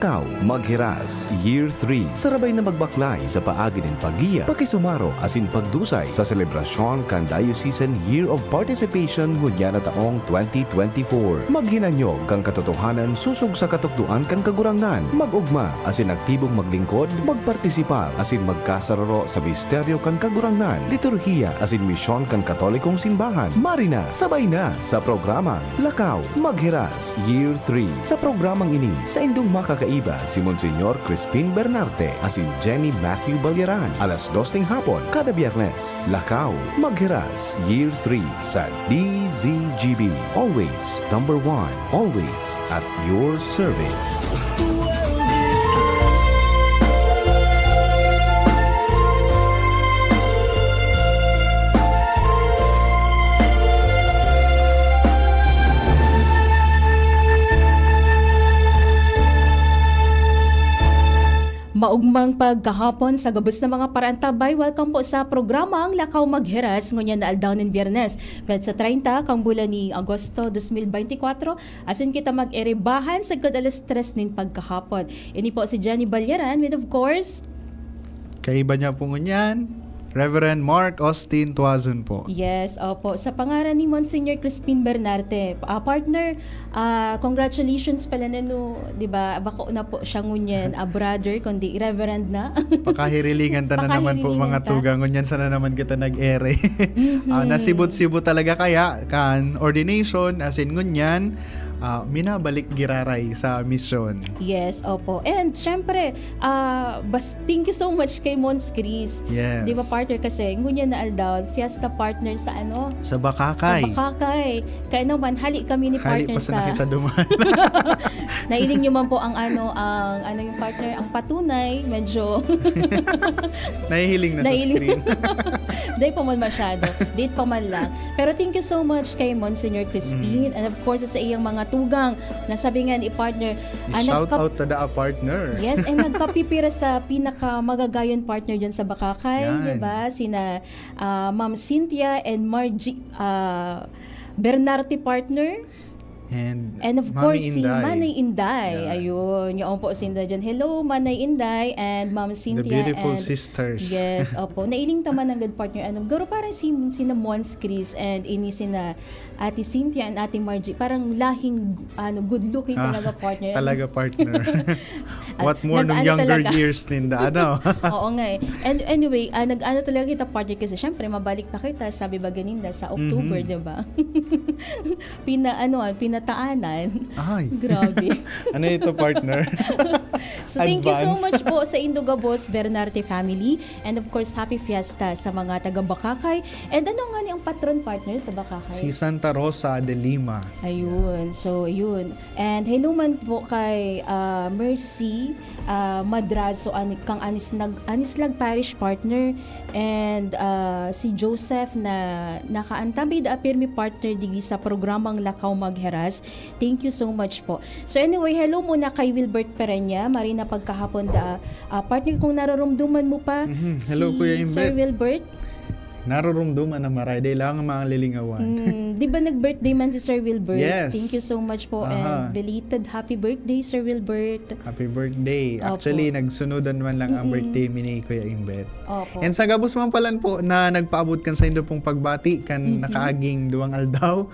Ikaw, Maghiras, Year 3. Sarabay na magbaklay sa paagi ng pagiya, pakisumaro asin pagdusay sa selebrasyon kan Diocesan Year of Participation ngunya na taong 2024. Maghinanyog kang katotohanan susog sa katukduan kan kagurangnan. Magugma asin aktibong maglingkod, magpartisipar asin magkasararo sa misteryo kan kagurangnan, liturhiya asin misyon kan katolikong simbahan. Marina, sabay na sa programang Lakaw, Maghiras, Year 3. Sa programang ini, sa indong makakaiba si Monsignor Crispin Bernarte asin Jenny Matthew Balyaran alas 2 ng hapon kada Biyernes. Lakaw, Maghiras, Year 3 sa DZGB. Always number 1, always at your service. Maugmang pagkahapon sa gabos na mga parantabay. Welcome po sa programang Lakaw Maghiras ngunyan na aldaw ng Biyernes. Pwede sa 30 kang bulan ni Agosto 2024 asin kita mag-eribahan sa alas 3 nin pagkahapon. Ini po si Jenny Balyaran with of course Kaiba niya po ngunyan, Reverend Mark Austin Tuazon po. yes, opo. Sa pangaran ni Monsignor Crispin Bernarte, partner, congratulations pala na no, di ba? Bako na po siya ngunyan, brother, kundi reverend na. Pakahirilingan ta na naman po mga Pakahirilingan ta. tugang. Ngunyan sana naman kita nag-ere. Nasibot-sibot talaga kaya kan ordination asin ngunyan, minabalik giraray sa misyon. Yes, opo. And syempre, thank you so much kay Mons Chris. Yes. Di ba partner kasi, ngunya na aldaw, fiesta partner sa ano? Sa Bakakay. Sa Bakakay. Kaya naman, hali kami ni Hali partner pa sa nakita duman. Nailing nyo man po ang yung partner, ang patunay, medyo Nahihiling na sa screen. Dahil pa man masyado. Date pa man lang. Pero thank you so much kay Monsignor Crispin and of course sa iyang mga tugang na sabi nga ni partner. Shout out to the partner. Yes, and nagkapipira sa pinaka magagayon partner dyan sa Bakakay, Yan. di ba? Sina Ma'am Cynthia and Margie Bernarte partner. And of course, si Manay Inday. Yeah. Ayun, yung po si Inday dyan. Hello, Manay Inday and Ma'am Cynthia. The beautiful and, sisters. Yes, opo. Nailing taman ng good partner. Garo parang sina Mons Chris and ini sina Ate Cynthia and Ate Margie. Parang lahing good looking talaga partner. Talaga partner. What more nung Nag-ano younger talaga. years ninda, ano? Oo nga eh. And anyway, nag-ano talaga kita partner kasi syempre mabalik na kita, sabi ba ganinda, sa October, di ba? Pinataanan. Ay. Grabe. Ano ito, partner? So thank you so Advance. much po sa Indogabos Bernarte family and of course happy fiesta sa mga taga Bakakay. And ano nga ni ang patron partner sa Bakakay? Si Santa Rosa de Lima. Ayun. So, yun. And hello man po kay Mercy Madrazo, kang Anislag Parish partner. And si Joseph na nakaantabi da apirmi partner digi sa programang Lakaw Maghiras. Thank you so much po. So anyway, hello muna kay Wilbert Perenya. Marina pagkahapon da partner kung nararumduman mo pa. Hello, Kuya Imbet. Sir Wilbert. Narurumduman na maray. Dahil lang ang mga lilingawan. Di ba nag-birthday man si Sir Wilbert? Yes. Thank you so much po and belated happy birthday Sir Wilbert. Happy birthday. Opo. Actually, nagsunodan man lang ang birthday ni Kuya Imbet. Opo. And sa gabos man palan po na nagpaabot kan sa indo pong pagbati kan nakaaging duwang aldaw.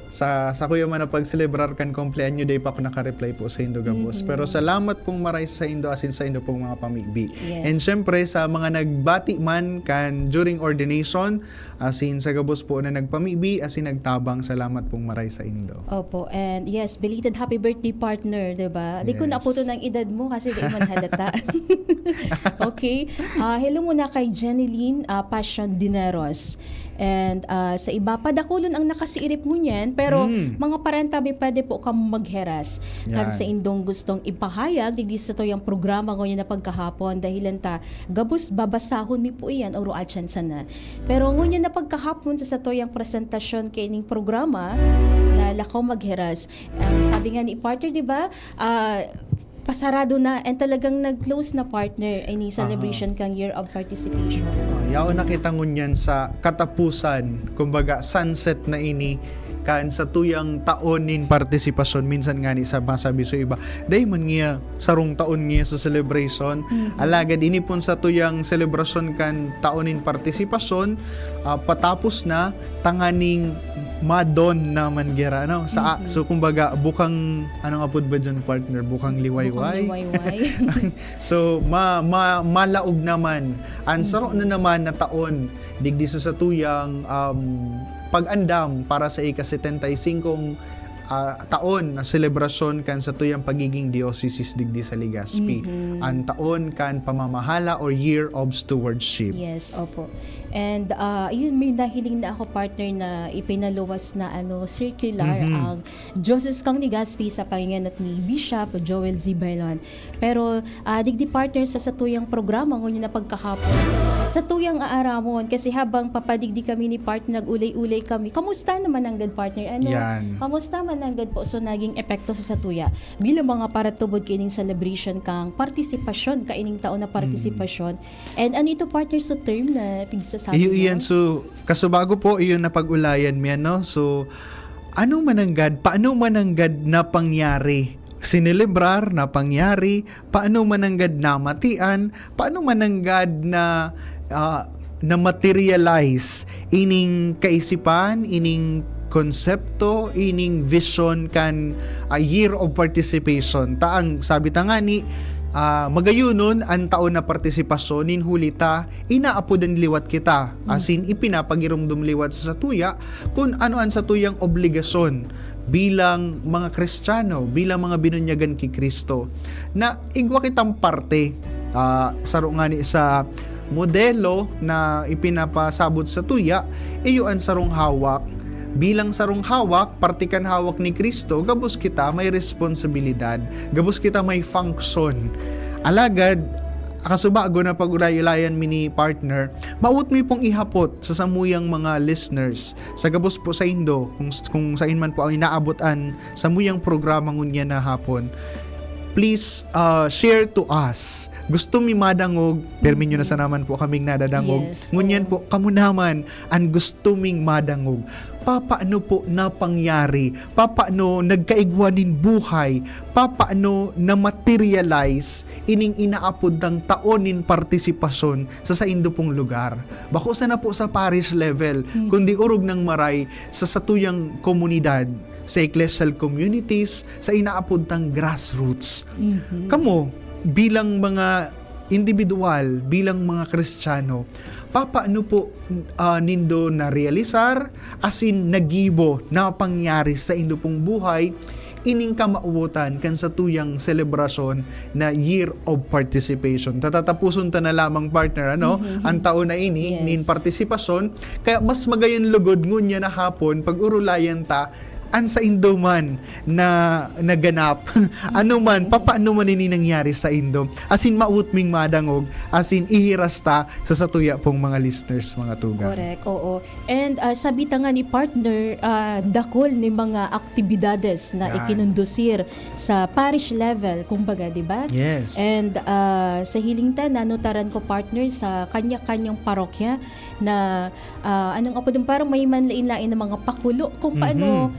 Sa kuya man na pag-celebrar kan kumpleanyo day pa ako naka-reply po sa Indo Gabos. Pero salamat pong maray sa Indo asin sa Indo pong mga pamigbi. Yes. And syempre sa mga nagbati man kan during ordination asin sa Gabos po na nagpamigbi asin nagtabang, salamat pong maray sa Indo. Opo. And yes, belated happy birthday partner, 'di ba? Di ko Yes. naputo ng edad mo kasi di man halata. Okay. Hello muna kay Jeneline Passion Dineros. And sa iba pa dakulon ang nakasiirip mo niyan, pero mga parantabi pwede po kang magheras kan Yan. sa indong gustong ipahayag digdi sa toyang programa ngayon na pagkahapon dahilan ta gabus babasahon mi po iyan oro atyan sana. Pero ngayon na pagkahapon sa toyang presentasyon kay ining programa na Lakaw Maghiras. Sabi nga ni partner, di ba? Pasarado na and talagang nag-close na partner any celebration kang year of participation. Yao nakita ngunyan sa katapusan, kumbaga sunset na ini kan sa tuyang taon nin partisipasyon. Minsan nga ni sa masabi sa iba, day man nga sarong taon nga sa celebration. Alagad ini pon sa tuyang celebration kan taon nin partisipasyon, patapos na tanganing madon naman gira no sa so kumbaga bukang ano nga pud ba dyan partner, bukang liwayway. So malaog naman ansaro na naman na taon digdi sa tuyang pag-andam para sa ika-75 taon na selebrasyon kan sa tuyang pagiging diocese digdi sa Legazpi. Ang taon kan pamamahala or year of stewardship. Yes, opo. And yun, may nahiling na ako partner na ipinaluwas na circular ang Diocese kang Legazpi sa panginganat ni Bishop Joel Z. Bailon. Pero digdi partner sa tuyang programa ngunit na pagkahapon sa tuyang aaramon kasi habang papadigdi kami ni partner nag-ulay-ulay kami. Kamusta naman ang good partner? Yan. Kamusta man ang good po so naging epekto sa satuya bilang mga paratubod kining celebration kang partisipasyon kaining taon na partisipasyon. And ano ito partner sa term na pigsasabi mo? Iyan, so kasubago po iyon na pag-ulayan miya no. So paano mananggad na pangyari sinelebrar na pangyari, paano mananggad na matian, paano mananggad na materialize ining kaisipan, ining konsepto, ining vision kan a year of participation. Taang sabi ta nga ni magayunon ang taon na partisipasyon nin hulita inaapudan liwat kita asin ipinapagirumdum liwat sa satuya kung ano ang satuyang obligasyon bilang mga Kristiyano, bilang mga binunyagan ki Kristo na igwa kitang parte saro nga ni sa modelo na ipinapasabot sa tuya iyo ang sarong hawak. Bilang sarong hawak, partikan hawak ni Kristo, gabos kita may responsibilidad, gabos kita may function. Alagad, akasubago na pag-ulay-ulayan mini partner, maut mi pong ihapot sa samuyang mga listeners, sa gabos po sa Indo, kung sain man po ang inaabotan sa muyang programa ngunya na hapon, please share to us. Gusto mi madangog, permin nyo na sa naman po kaming nadadangog. Yes, Ngunyan po, kamo naman ang gusto ming madangog. Papaano po napangyari? Papaano nagkaigwanin buhay? Papaano na materialize ining inaapod ng taonin partisipasyon sa indo pong lugar? Bako sa na po sa parish level, kundi urog ng maray sa satuyang komunidad, sa ecclesial communities, sa inaapod ng grassroots. Kamo, bilang mga individual, bilang mga Kristiyano, papaano po nindo na realisar asin nagibo na pangyari sa indo pong buhay ining kamauutan kan sa tuyang selebrasyon na year of participation. Tatatapuson ta na lamang partner ang taon na ini nin partisipasyon kaya mas magayon lugod ngunya na hapon pag urulayan ta an sa Indo man na naganap ano man, papaano man ini nangyari sa Indo asin mautming madangog asin ihirasta sa satuya pong mga listeners, mga tugang. Correct, oo. And sabi ta nga ni partner, dakol ni mga aktibidades na ikinundusir sa parish level, kumbaga, di ba? Yes. And sa Hilingta, nanutaran ko partner sa kanya-kanyang parokya na anong apo dun, parang may manlain-lain na mga pakulo kung paano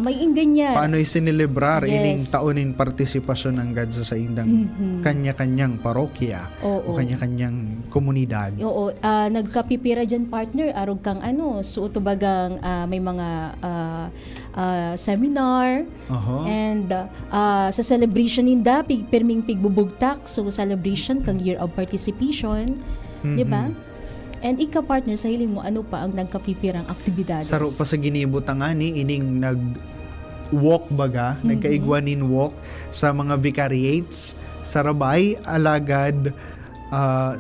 may ganyan. Paano isinilibrar Yes. ining taonin partisipasyon ng God sa indang kanya-kanyang parokya o kanya-kanyang komunidad. Oo, nagkapipira dyan partner, arog kang suoto bagang may mga seminar and sa celebration ninda pirming pigbubugtak so celebration kang year of participation, di ba? And ika partner sa hiling mo ano pa ang nagkapipirang aktibidades? Saro pa sa ginibutangan ni ining nag-walk baga, nagkaigwanin walk sa mga vicariates, sarabay, alagad,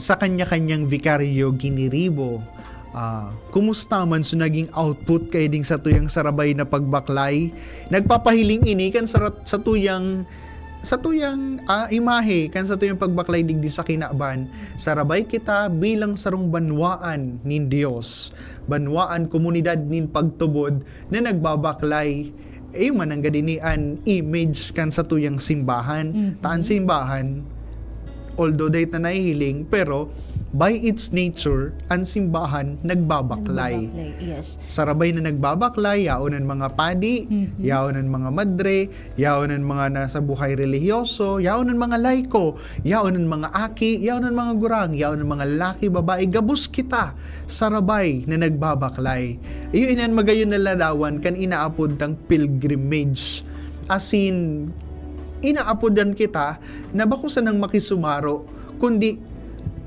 sa kanya-kanyang vicaryo giniribo. Kumusta man so naging output kay ding sa tuyang sarabay na pagbaklay? Nagpapahiling ini kan sa tuyang imahe kan sa tuyang pagbaklay digdi sa kinaban, sarabay kita bilang sarong banwaan nin Dios, banwaan komunidad nin pagtubod na nagbabaklay man ang gadinian image kan sa tuyang simbahan. Taan simbahan, although dahit na nahihiling, pero by its nature, ang simbahan nagbabaklay. Yes. Sarabay na nagbabaklay, yaonan mga padi, yaonan mga madre, yaonan mga nasa buhay relihiyoso, yaonan mga laiko, yaonan mga aki, yaonan mga gurang, yaonan mga lalaki, babae, gabus kita, sarabay na nagbabaklay. Iyo inan magayon na ladawan kan inaapod ng pilgrimage. As in, inaapodan kita na bakusan ng makisumaro, kundi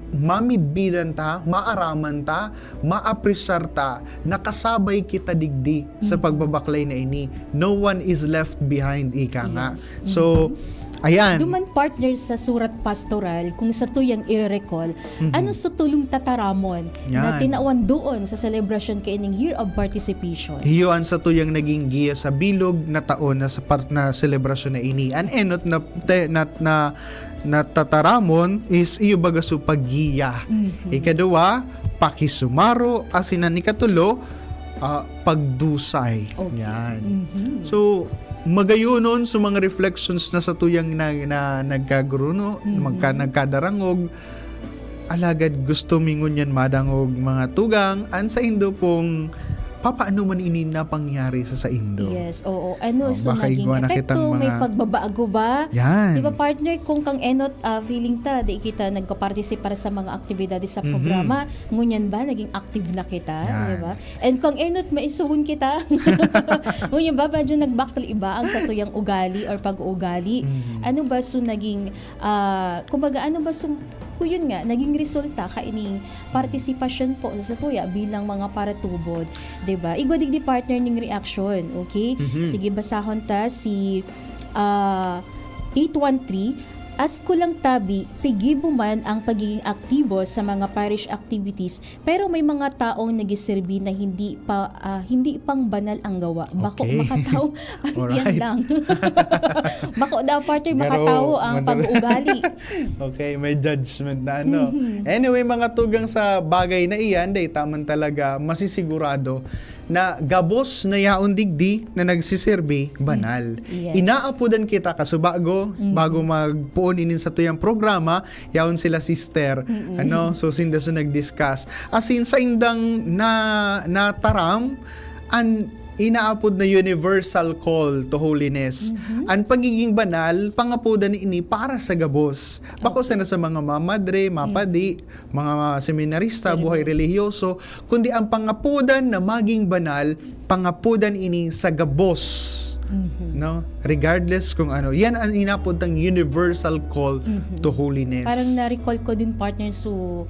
mamidbidan ta, maaraman ta, maapresyar ta, nakasabay kita digdi sa pagbabaklay na ini. No one is left behind, ika nga. Yes. So, ayan. Duman partner sa surat pastoral, kung sa tuyang i-recall, ano sa tulong tataramon na Yan. tinawan doon sa celebration kaining Year of Participation? Hiyoan sa tuyang naging giya sa bilog na taon na sa part na selebrasyon na ini. An enot na tataramon is iyo baga su paggiya. Ikaduwa, pakisumaro, asinan ikatulo, pagdusay. Okay. Yan. So, magayunon sa mga reflections na sa tuyang na nagkaguruno, nagkadarangog, alagad gusto mingon yan madangog mga tugang, an sa Indo pong papaano man ini na pangyari sa Indo. Yes, oo. Ano, so baka naging igwa na epekto, kitang may mga- pagbabago ba? Yan. Di ba partner, kung kang enot feeling ta, di kita nagka-participate sa mga aktibidades sa programa, ngunyan ba, naging active na kita, Yan. di ba? And kung enot, maisuhon kita. Ngunyan ba, ba dyan nagbakal iba ang sa tuyang ugali or pag-uugali? Ano ba so naging, kumbaga, ano ba so, yun nga, naging resulta kaining partisipasyon po sa tuya bilang mga paratubod, 'di ba? Igwa digdi partner ning reaction, okay? Sige basahon ta si 813. As kulang tabi, pigibo man ang pagiging aktibo sa mga parish activities, pero may mga taong nagiserbi na hindi pang banal ang gawa. Bako Okay. makataw, yan Alright. lang. Bako daw partner, makataw ang pag-uugali. Okay, may judgment na ano. Anyway, mga tugang sa bagay na iyan, day taman talaga masisigurado na gabos na yaon digdi na nagsiserbi banal. Yes. Inaapudan kita bago magpuon inin sa tuyang programa, yaon sila sister. Ano, so sinda sa nag-discuss. As in, sa indang na taram, an inaapod na universal call to holiness. Ang pagiging banal, pangapudan ini para sa gabos. Bako sana sa mga mamadre, mapadi, mga seminarista, buhay relihiyoso, kundi ang pangapudan na maging banal, pangapudan ini sa gabos. No? Regardless kung ano. Yan ang inapod ng universal call to holiness. Parang na-recall ko din partner so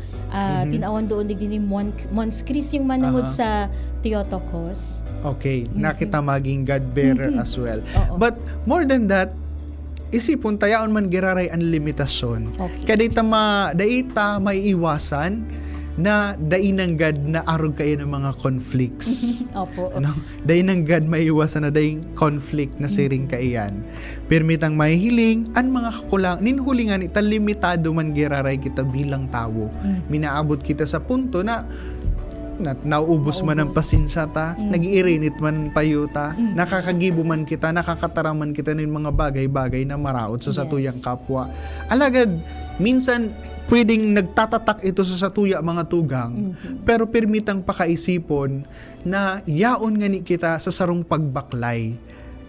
tinawan doon din ni Mons Chris yung manangod sa Theotokos. Okay, nakita maging God-bearer as well. Oo. But more than that, isipon tayaon man giraray ang limitasyon. Okay. Kaya daita may iwasan na dainanggad na arog kayo ng mga conflicts. Opo. Ano? Dainanggad may iwasan na daing conflict na siring kaiyan. Permitang mahihiling, ang mga kakulang, ninhulingan ita limitado man giraray kita bilang tao. Minaabot kita sa punto na nauubos man ang pasensya ta, nag-iirinit man payo ta, nakakagibo man kita, nakakataraman kita ng mga bagay-bagay na maraot sa satuyang kapwa. Alagad, minsan, pwedeng nagtatatak ito sa satuya mga tugang, pero permitang pakaisipon na yaon nga ni kita sa sarong pagbaklay.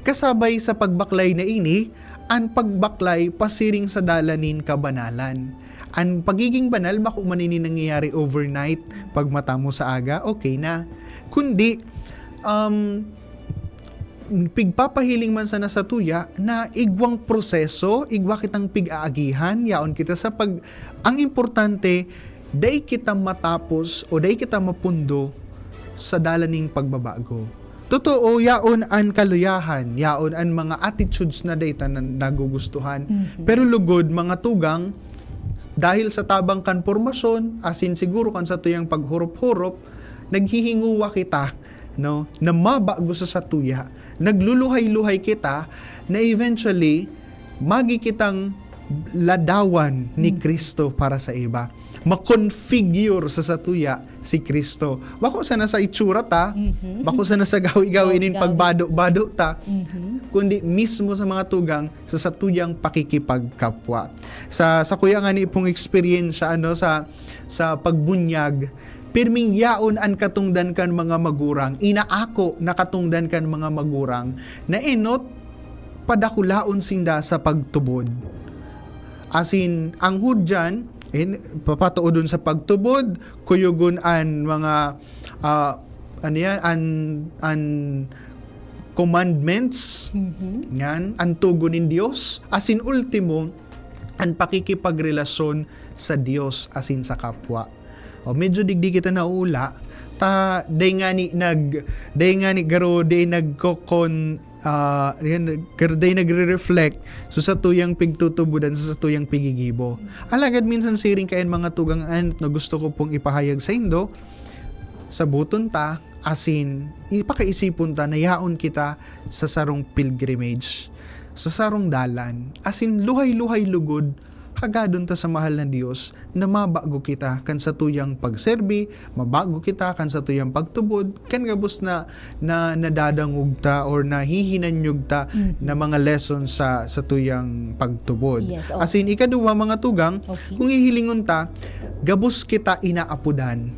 Kasabay sa pagbaklay na ini, ang pagbaklay pasiring sa dalanin kabanalan. Ang pagiging banal, bako man ini nangyayari overnight, pag mata mo sa aga, okay na. Kundi, pigpapahiling man sana sa tuya na igwang proseso, igwa kitang pig-aagihan, yaon kita sa ang importante, day kita matapos o day kita mapundo sa dalaning pagbabago. Totoo, yaon ang kaluyahan, yaon ang mga attitudes na data na nagugustuhan. Pero lugod, mga tugang, dahil sa tabang kan pormasyon, asin siguro kan sa tuyang paghurop-hurop, naghihinguwa kita, no, na mabago sa satuya, nagluluhay-luhay kita, na eventually, magi kitang ladawan ni Kristo para sa iba. Makonfigure sa satuya si Kristo. Bako sana sa itsura ta, bako sana sa gawi-gawinin pagbado-bado ta, kundi mismo sa mga tugang sa satuyang pakikipagkapwa. Sa kuya nga ni pong experience sa pagbunyag, pirming yaon an katungdan kan mga magurang, inaako na katungdan kan mga magurang, na enot padakulaon sinda sa pagtubod. Asin, ang hudyan, papatuo dun sa pagtubod, kuyugon an mga, an commandments, yan, ang tugunin Diyos, asin ultimo, ang pakikipagrelasyon sa Diyos asin sa kapwa. O medyo digdi kita naula, day nga ni garo, day nagkokon, day nagre-reflect so sa tuyang pigtutubudan sa tuyang pigigibo. Alagad minsan siring kayan mga tugang na gusto ko pong ipahayag sa indo, sa buton ta, asin, ipakaisipon ta na yaon kita sa sarong pilgrimage, sa sarong dalan, asin luhay-luhay lugod, hagadon ta sa mahal na Dios na mabago kita kan sa tuyang pagserbi, mabago kita kan sa tuyang pagtubod, kan gabos na nadadangog ta or nahihinanyog ta na mga lessons sa tuyang pagtubod. Yes, okay. Asin ikaduha mga tugang, kung ihilingon ta, gabos kita inaapudan.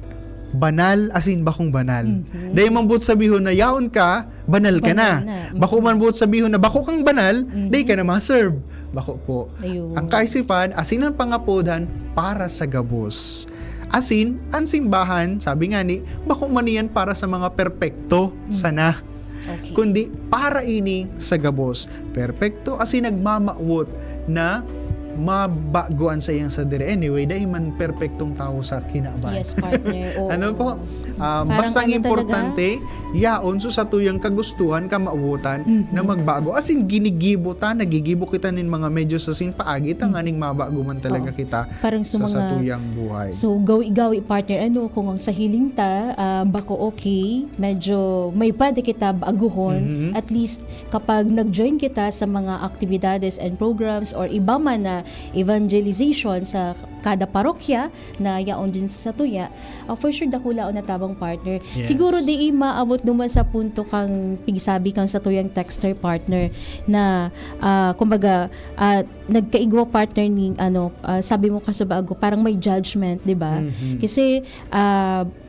Banal asin bakong banal. Dahil man buot sabihon na yaon ka, banal ka na. Bako man buot sabihon na bako kang banal, dahil ka na ma-serve. Bako po. Ayun. Ang kaisipan, asin ang pangapodan para sa gabos. Asin, ang simbahan, sabi nga ni, bako man yan para sa mga perpekto, sana. Okay. Kundi para ini sa gabos. Perpekto, asin nagmamawot na mabaguan sa iyang sa dire. Anyway, dahil man perpektong tao sa kinaban. Yes, partner. Oo. Ano po? Parang Basta ang ano importante, yaon so sa tuyang kagustuhan, kamautan, na magbago. As in, ginigibo ta, nagigibo kita nin mga medyo sa sinpaagit, ang aning mabago man talaga kita Parang sa tuyang buhay. So, gawi-gawi partner, kung ang sa hiling ta, bako okay, medyo may pwede kita baguhon, at least kapag nag-join kita sa mga aktibidades and programs or iba man na evangelization sa kada parokya na yaon din sa satuya, for sure dakulaon na tabang partner. Yes. Siguro di maabot naman sa punto kang pigsabi kang satuyang texter partner na kumbaga nagkaigwa partner ni sabi mo kasabago parang may judgment, di ba? Kasi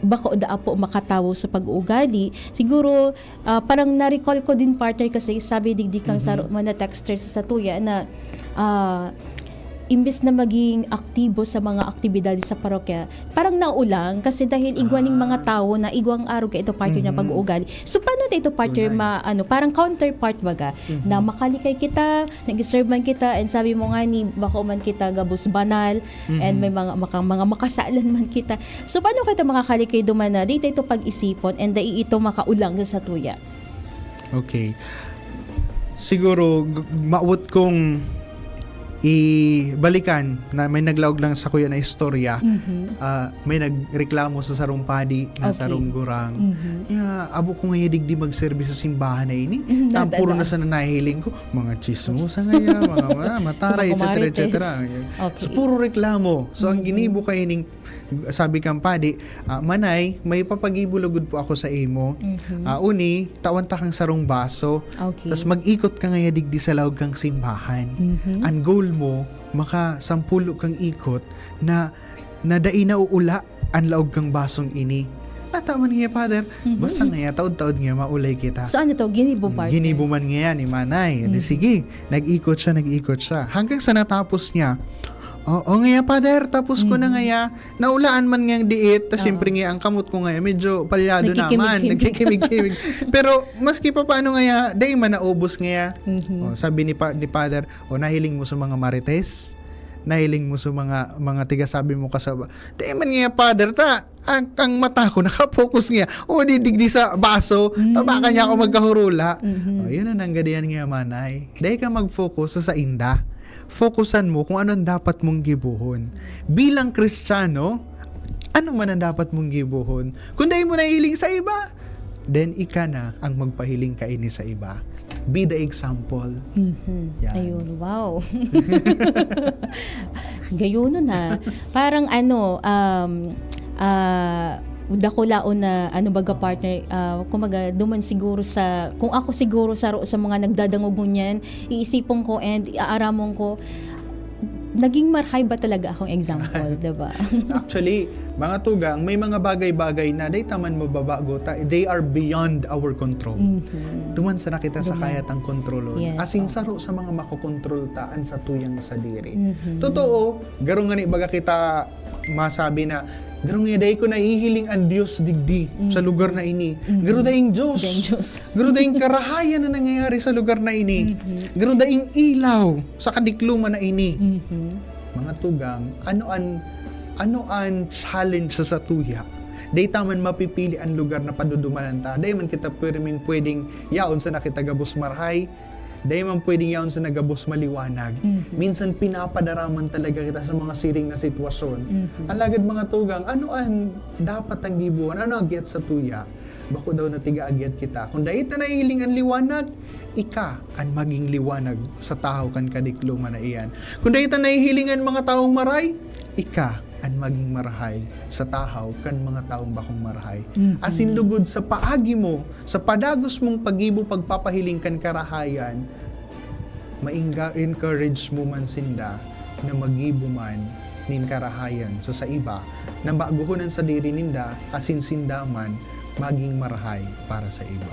bako da po makatawo sa pag-uugali. Siguro parang na-recall ko din partner kasi sabi digdi kang sa mga texter sa satuya na imbes na maging aktibo sa mga aktibidad sa parokya, parang naulang kasi dahil igwaning mga tao na igwang araw ka ito partner na pag-uugali. So paano ito partner parang counterpart baga na makalikay kita, nag-serve man kita and sabi mo nga ni bako man kita gabos banal and may mga makasalan man kita. So paano kita makakalikay duman na dito ito pag-isipon and dai ito makaulang sa satuya? Okay. Siguro maawot kong ibalikan na may naglawag lang sa kuya na istorya. May nagreklamo sa sarong padi na sarong gurang. Abo ko ngayon digdi mag-service sa simbahan na ini. Puro na sa nanahiling ko mga chismosa ngaya, mga mataray, etc. So puro reklamo. So ang ginibo kayo ning sabi kang padi, manay, may papagibulugod po ako sa imo. Uni, tawanta kang sarong baso. Tapos mag-ikot ka ngayon digdi sa lawag kang simbahan. Ang goal mo, maka 10 kang ikot na dai na uula ang laog kang basong ini. Nataman nga, Father. Basta nga, taod-taod nga, maulay kita. So ano to? Ginibo partner? Ginibo man nga ni Manay. Sige, nag-ikot siya. Hanggang sa natapos niya, Oo nga, Father, tapos ko na nga, naulaan man nga diit, tas siyempre nga, ang kamot ko nga, medyo palyado naman, nagkikimig-kimig. Pero, maski pa paano nga, dahil man naubos nga, sabi ni Father, nahiling mo sa mga marites, nahiling mo sa mga tiga sabi mo kasaba, dahil man nga, Father, ang mata ko, nakapokus nga, didigdi sa baso, tabakan niya ako magkahurula. Yun ang nanggadian nga, Manay. Dahil ka mag-focus sa inda. Fokusan mo kung ano ang dapat mong gibuhon. Bilang Kristiyano, ano man ang dapat mong gibuhon? Kung dahil mo nahiling sa iba, then ika na ang magpahiling ka ini sa iba. be the example. Yan. Ayun, wow. Gayon na. Parang dako laon na baga partner, kumaga duman siguro sa, kung ako siguro sa mga nagdadangog mo niyan, iisipon ko and aaramon ko, naging marhay ba talaga akong example, diba? Actually, mga tugang, may mga bagay-bagay na day taman mababago, they are beyond our control. Duman sa nakita sa kayat ang kontrolon. Yes, Asing saro sa mga makokontrol taan sa tuyang sa diri. Totoo, garo nga ni baga kita masabi na garo nga day ko nahihiling ang Diyos digdi sa lugar na ini. Garo daing Diyos. Garo daing karahayan na nangyayari sa lugar na ini. Garo daing ilaw sa kadikluma na ini. Mga tugang, ano an challenge sa tuya? Day taman mapipili ang lugar na padudumanan ta. Day man kita pwedeng yaon sa nakita gabos marhay. Day man pwedeng yaon sa nagabos maliwanag. Minsan pinapadaraman talaga kita sa mga siring na sitwasyon. Alagad mga tugang, ano an dapat ang gibuan? Ano agyat sa tuya? Bako daw na tiga agyat kita. Kung dahil na nahihiling ang liwanag, ika ang maging liwanag sa tao kan kadikluma na iyan. Kung dahil na nahihiling ang mga taong maray, ika ang maging marahay sa tahaw kan mga taong bakong marahay. Asin lugod sa paagi mo, sa padagos mong pagibo pagpapahiling kan karahayan, encourage mo man sinda na magibo man nin karahayan sa iba, na baguhunan sa diri ninda, asin sindaman, maging marahay para sa iba.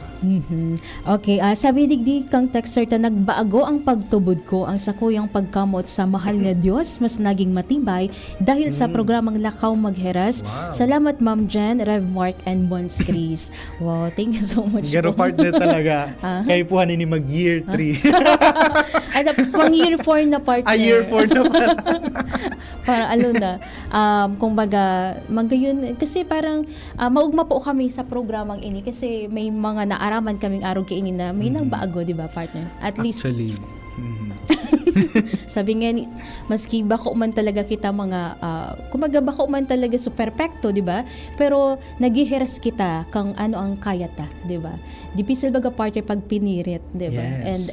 Okay, sabi digdi kang texter ta, nagbaago ang pagtubod ko, ang sakuyang pagkamot sa mahal na Diyos mas naging matibay dahil sa programang Lakaw Magheras. Wow. Salamat Ma'am Jen, Rev Mark and Bons Chris. Wow, thank you so much. Garo po. partner talaga. Kay puhan ni mag year 3. Ano, pang year 4 na partner. Year 4 na pala. Para na, kumbaga, magayon, kasi parang maugma po kami sa programang ini kasi may mga naaraman kaming araw kaini na may nagbago, di ba partner? At least, Actually, sabi nga, maski bako man talaga kita mga, kumaga bako man talaga so perfecto, di ba? Pero nagiheras kita kang ano ang kaya ta, di ba? Dipisil baga partner pag pinirit, di ba? Yes. And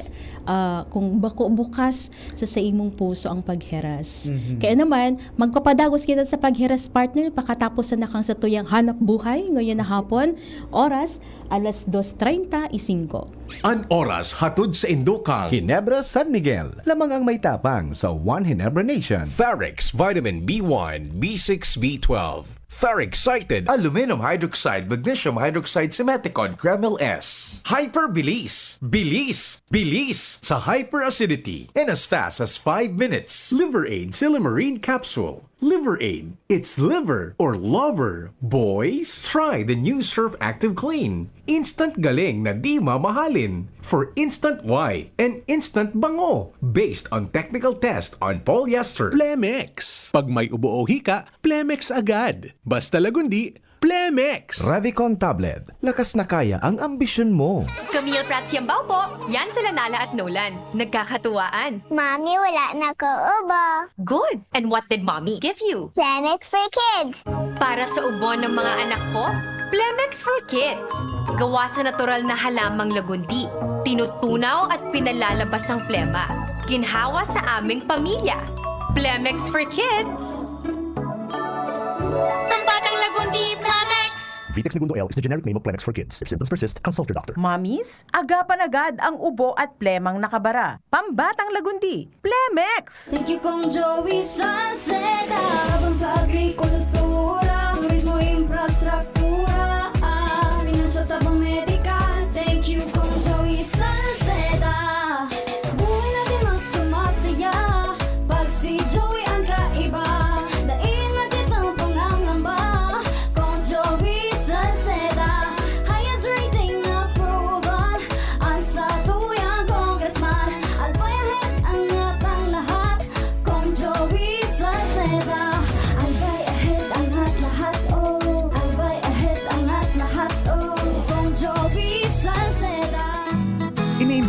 kung bako bukas sa imong puso ang pagheras. Kaya naman, magpapadagos kita sa pagheras partner, pakatapos na kang sa tuyang hanap buhay ngayon na hapon, oras, 2:35. An oras hatod sa Indokang. Ginebra San Miguel, lamang ang may tapang sa One Ginebra Nation. Ferrex Vitamin B1, B6, B12. Ferrexited Aluminum Hydroxide Magnesium Hydroxide Simeticon Kreml S. Hyperbilis. Bilis. Bilis sa hyperacidity in as fast as 5 minutes. Liver Aid Silimarine Capsule. Liver Aid. It's liver or lover, boys. Try the new Surf Active Clean. Instant galing na di mamahalin. For instant white and instant bango. Based on technical test on polyester. Plemex. Pag may ubo o hika, Plemex agad. Basta lagundi, Plemex. Revicon Tablet, lakas na kaya ang ambisyon mo. Camille Prats Yambaw po. Yan sila Nala at Nolan. Nagkakatuwaan. Mommy, wala na ko ubo. Good. And what did mommy give you? Plemex for kids. Para sa ubo ng mga anak ko, Plemex for Kids. Gawa sa natural na halamang lagundi. Tinutunaw at pinalalabas ang plema. Ginhawa sa aming pamilya. Plemex for Kids. Pambatang lagundi, Plemex! Vitex Segundo L is the generic name of Plemex for kids. If symptoms persist, consult your doctor. Mommies, agapan agad ang ubo at plemang nakabara. Pambatang lagundi, Plemex! Thank you kong Joey Salceda, habang sa agrikultura, turismo, infrastruktura, financial tabang medikal. Thank you kong Joey Salceda. Buhay natin mas sumasaya, pag si Joey ang kaiba. Daig natin ang pangangamba, kong Joey Salceda. Highest rating approval, ang sa tuyang congressman. Albayahit ang atang lahat, kong Joey Salceda. Albayahit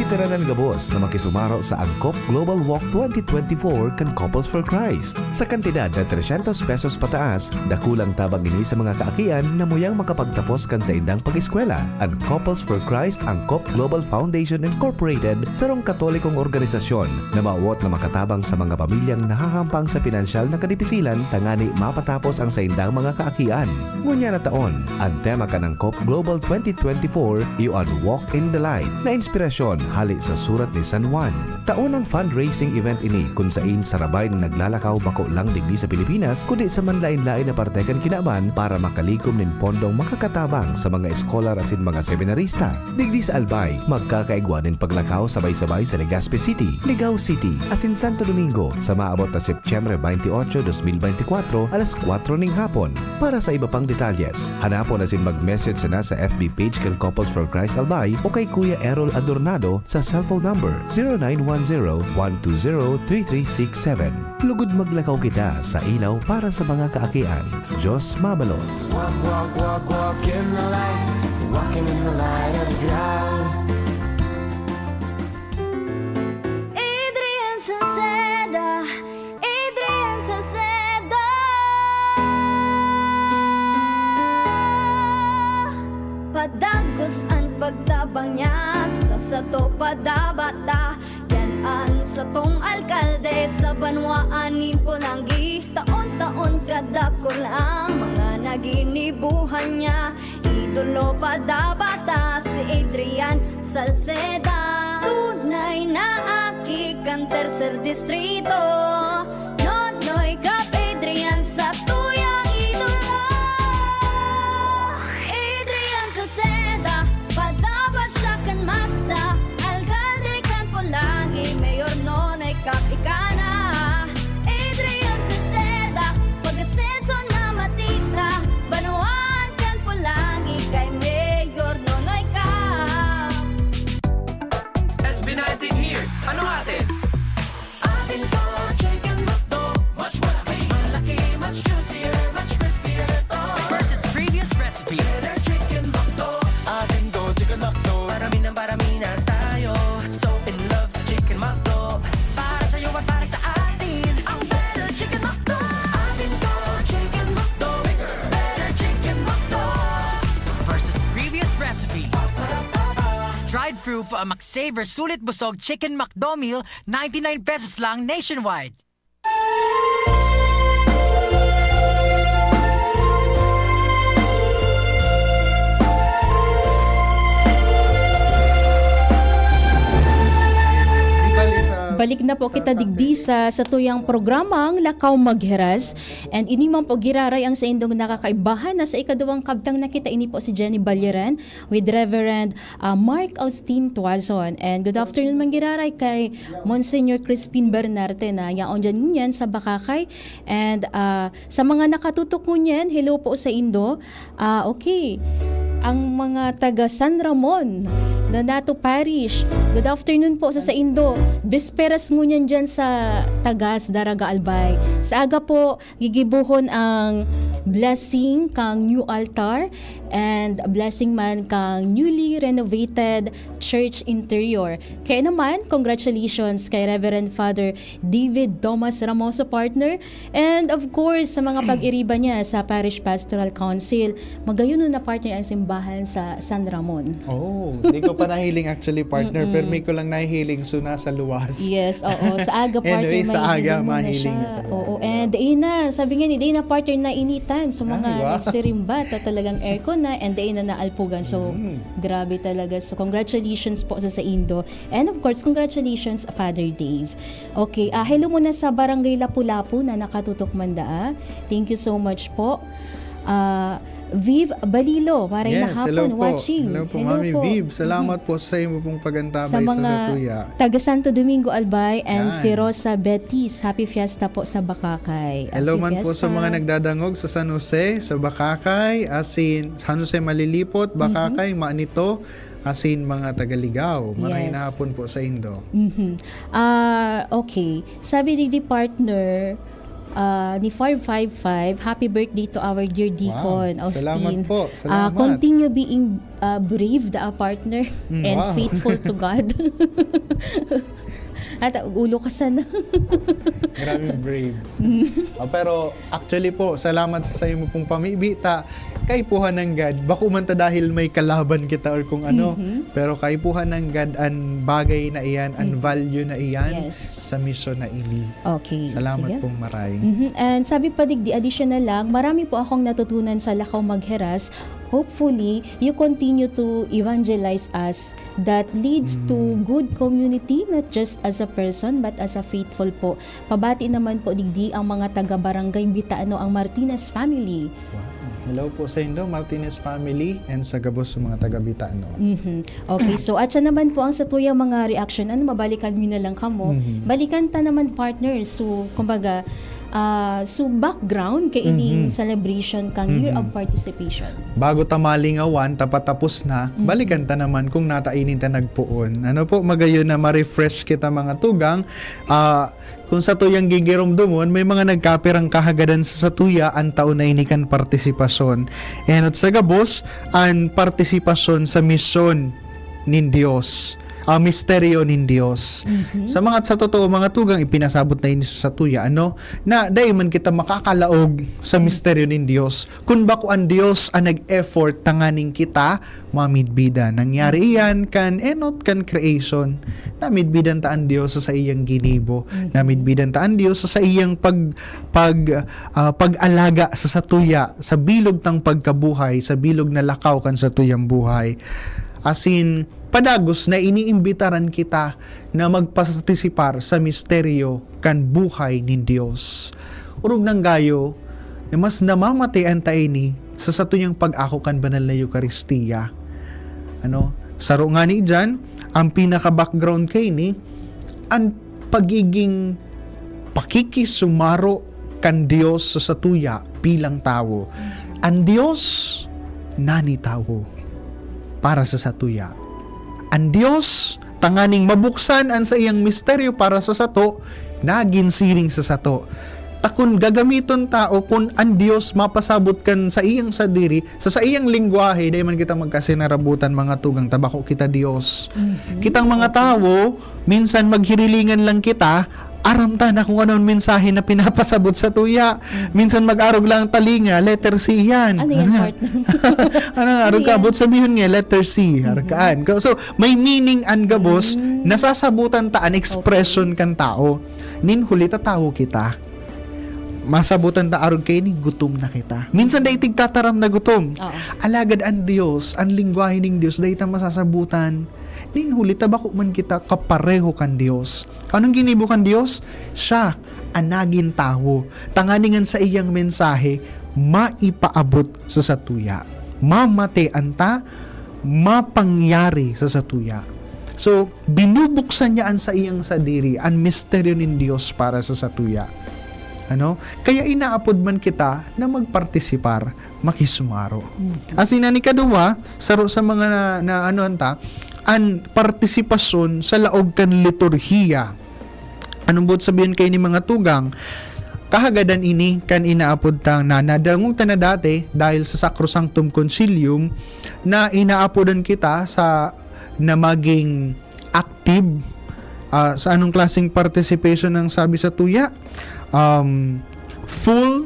Veteran gabos na makisumaro sa Angkop Global Walk 2024 kan Couples for Christ. Sa kantidad na 300 pesos pataas, dakulang tabang ini sa mga kaakian na muyang makapagtapos kan sa indang pag-eskwela. Ang Couples for Christ Angkop Global Foundation Incorporated sarong katolikong organisasyon na maawat na makatabang sa mga pamilyang nahahampang sa pinansyal na kadipisilan tangani mapatapos ang sa indang mga kaakian. Ngunya na taon, ang tema kan Angkop Global 2024 iyon Walk in the Light na inspirasyon hali sa surat ni San Juan. Taon ang fundraising event ini kung sain sarabay na naglalakaw bako lang digdi sa Pilipinas kundi sa manlain-lain na partekan kinaban para makalikom nin pondong makakatabang sa mga eskolar asin mga seminarista. Digdi sa Albay, magkakaigwanin paglakaw sabay-sabay sa Legazpi City, Ligao City, asin Santo Domingo sa maabot na Setyembre 28, 2024 alas 4 ning hapon. Para sa iba pang detalyes, hanapon asin mag-message na sa FB page kay Couples for Christ Albay o kay Kuya Errol Adornado sa cellphone number 0910-120-3367. Lugod maglakaw kita sa ilaw para sa mga kaakian. Diyos mabalos. Walk, walk, walk, walk in the light, walking in the light of God. Adrian Salceda, Adrian Salceda. Padagos ang pagtabang niya sa sato padabata. Yan ang satong alkalde sa banwaanin Pulangi. Taon-taon kada ko lang mga naginibuhan niya. Idolo padabata si Adrian Salceda. Tunay na aki kan tercer distrito. Nonoy kap Adrian sa tuyang idolo. Adrian Salceda, padabas siya kan masa. Alcalde kan Pulangi, mayor nonoy kap ikana. Adrian Salceda, pag-asenso na matira. Banuan kan Pulangi, kay mayor nonoy kap. SB19 here, ano atin? Atin to, chicken McDo, much malaki, much juicier, much crispier to. Versus previous recipe, better chicken McDo. Atin to, chicken McDo, parami na tayo. So in love sa chicken McDo, para sa'yo at para sa atin, ang better chicken McDo. Atin to, chicken McDo, better chicken McDo. Versus previous recipe. Dried through for a McSaver Sulit Busog Chicken McDo meal, 99 pesos lang nationwide. Balik na po kita digdi sa tuyang programang Lakaw Magheras, and ini man po giraray ang sa indong nakakaibahan na sa ikadawang kabtang nakita ini po si Jenny Balyeran with Reverend Mark Austin Tuazon. And good afternoon man giraray kay Monsignor Crispin Bernarte na yaon dyan ngunyan sa Bakakay, and sa mga nakatutok ngunyan, hello po sa Indo. Okay, ang mga taga San Ramon, Donato Parish, good afternoon po sa Indo. Bisperas ngunyan dyan sa Tagas, Daraga, Albay. Sa aga po, gigibuhon ang blessing kang new altar and blessing man kang newly renovated church interior. Kaya naman, congratulations kay Reverend Father David Thomas Ramoso partner, and of course sa mga pag-iriba niya sa Parish Pastoral Council. Magayon na partner ang simbahan sa San Ramon. Oh, hindi ko pa nahiling actually partner, pero may ko lang nahiling so nasa luwas. Yes, oo. Sa aga partner, Anyway, sa aga, mahiling mahiling na siya. na talaga. Oo, and na, sabi nga ni na partner na initan. So mga wow. nagsirimba, talagang aircon na, and na naalpugan. So grabe talaga. So congratulations po sa Indo. And of course, congratulations Father Dave. Okay, hello muna sa Barangay Lapu-Lapu na nakatutok manda. Thank you so much po. Viv Balilo, maray na hapon watching. Hello po, Mami Viv. Salamat po sa imo pong pagantabay sa mga Kuya. taga Santo Domingo Albay, and Yan. si Rosa Betis. Happy Fiesta po sa Bakakay. Hello Happy man po Fiesta. sa mga nagdadangog sa San Jose, sa Bakakay, asin San Jose Malilipot, Bakakay, Maanito, asin mga Tagaligaw. Maraming Yes. hapon po sa Indo. Okay. Sabi ni partner, ni 455, happy birthday to our dear Deacon, Wow. Austin. Salamat po. Salamat. Continue being brave, the partner, and wow. faithful to God. At ulo ka sana. Grabe brave. Pero actually po, salamat sa sayo mo pong pamibita. Kaipuhan ng God. Bako man ta dahil may kalaban kita or kung ano. Pero kaipuhan ng God ang bagay na iyan, ang value na iyan Yes. sa mission na ini. Okay. Salamat sige. pong maray. And sabi pa digdi, additional lang, marami po akong natutunan sa Lakaw Magheras. Hopefully, you continue to evangelize us that leads to good community, not just as a person, but as a faithful po. Pabati naman po digdi ang mga taga-barangay Bitaano, ang Martinez family. Hello po sa Indo, Martinez family, and sa Gabos sa mga taga-Bitaano. Okay, so at siya naman po ang sa tuyang mga reaction, ano, mabalikan mo na lang kamo. Balikan ta naman partners. So, kumbaga, so background kay ining celebration kang year of participation. Bago ta malingawan, tapos na, balikan ta naman kung natainin ta nagpuon. Ano po, magayon na ma-refresh kita mga tugang. Kung sa tuyang gigirom dumon, may mga nagkapirang kahagadan sa tuya ang taon na inikan partisipasyon. And at sa Gabos, ang partisipasyon sa misyon nin Dios. Misteryo nin Dios. Sa totoo mga tugang ipinasabot na ini sa tuya na dayman kita makakalaog sa misteryo nin Dios. Kun bako ang Dios ang nag-effort tanganing kita mamidbida. Nangyari iyan kan creation. Namidbidan ta ang Dios sa iyang ginibo. Namidbidan ta ang Dios sa iyang pag-alaga sa tuya, sa bilog tang pagkabuhay, sa bilog na lakaw kan sa tuyang buhay. Asin padagos na iniimbitaran kita na magpartisipar sa misteryo kan buhay ni Dios. Urog ng gayo, na mas namamatian ta ini sa satuyang pag-ako kan banal na Eucharistia. Saro nga ni dyan, ang pinaka-background kay ni, ang pagiging pakikisumaro kan Dios sa satuya bilang tao. Ang Dios nani tao para sa satuya. Ang Dios tanganing mabuksan ang sa iyang misteryo para sa sato, nagin siring sa sato. Takun gagamiton tao kung ang Dios mapasabot kan sa iyang sadiri, sa iyang lingwahe, dahil man kita magkasinarabutan mga tugang tabako kita Dios. Kitang mga tao, minsan maghirilingan lang kita, aramta na kung anong mensahe na pinapasabot sa tuya. Minsan mag-arog lang talinga, letter C yan. Ano yan, partner? Arog ka, but sabihin nga, letter C. Harkaan. So, may meaning ang gabos, nasasabutan ta an expression kan tao. Nin hulita tao kita. Masabutan ta arog kay ni gutom na kita. Minsan day tigtataram na gutom. Alagad ang Dios, ang lingwahe ning Dios, day ta masasabutan. Nin huli tabako man kita kapareho kan Dios. Anong ginibo kan Dios? Siya anagin tawo. Tanganingan sa iyang mensahe maipaabot sa satuya. Mamate anta mapangyari sa satuya. So binubuksan niya an sa iyang sadiri ang misteryo nin Dios para sa satuya. Kaya inaapod man kita na magpartisipar, makisumaro. As in, ni kaduwa, saro sa mga an partisipasyon sa laog kan liturhiya. Anong buot sabihin kay ni mga tugang? Kahagadan ini kan inaapod tang nadangog ta na dati dahil sa Sacrosanctum Concilium na inaapodan kita sa na maging active sa anong klaseng participation ang sabi sa tuya? Full,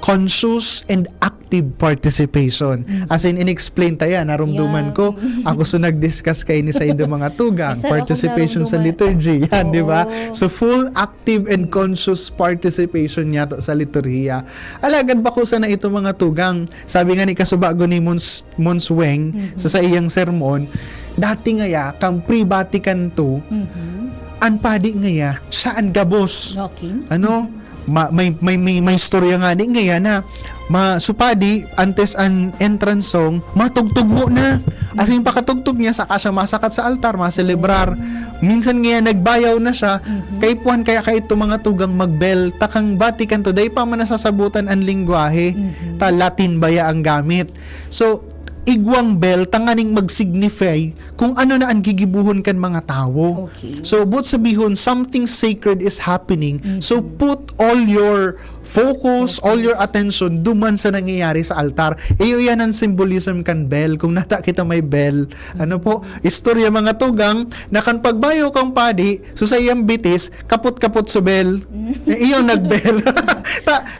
conscious, and active participation. As in, inexplain tayo, narumduman ko. Ako so nag-discuss kay ni sa ido mga tugang. Participation sa liturgy. Yan, di ba? So, full, active, and conscious participation niya sa liturhiya. Alagad ba ko sa na ito mga tugang? Sabi nga ni kasubago ni Mons Weng sa iyang sermon, dati nga ya, kang pre-Vatican II, anpadi nga ya, saan gabos? Okay. May istorya nga din ngayon na supadi antes an entrance song matugtog mo na as in pakatugtog niya saka siya masakat sa altar maselebrar minsan nga nagbayaw na siya kay puan kaya ito mga tugang magbel takang Vatican today pa man nasasabutan ang lingwahe ta Latin baya ang gamit so igwang bell tanganing mag-signify kung ano na ang gigibuhon kan mga tao. Okay. So, both sabihon, something sacred is happening. So, put all your focus, all your attention duman sa nangyayari sa altar. Iyo yan ang symbolism kan bell. Kung nata kita may bell, ano po, istorya mga tugang, na kan pagbayo kang padi, so sa iyang bitis, kaput-kaput sa bell. Iyo nag-bell.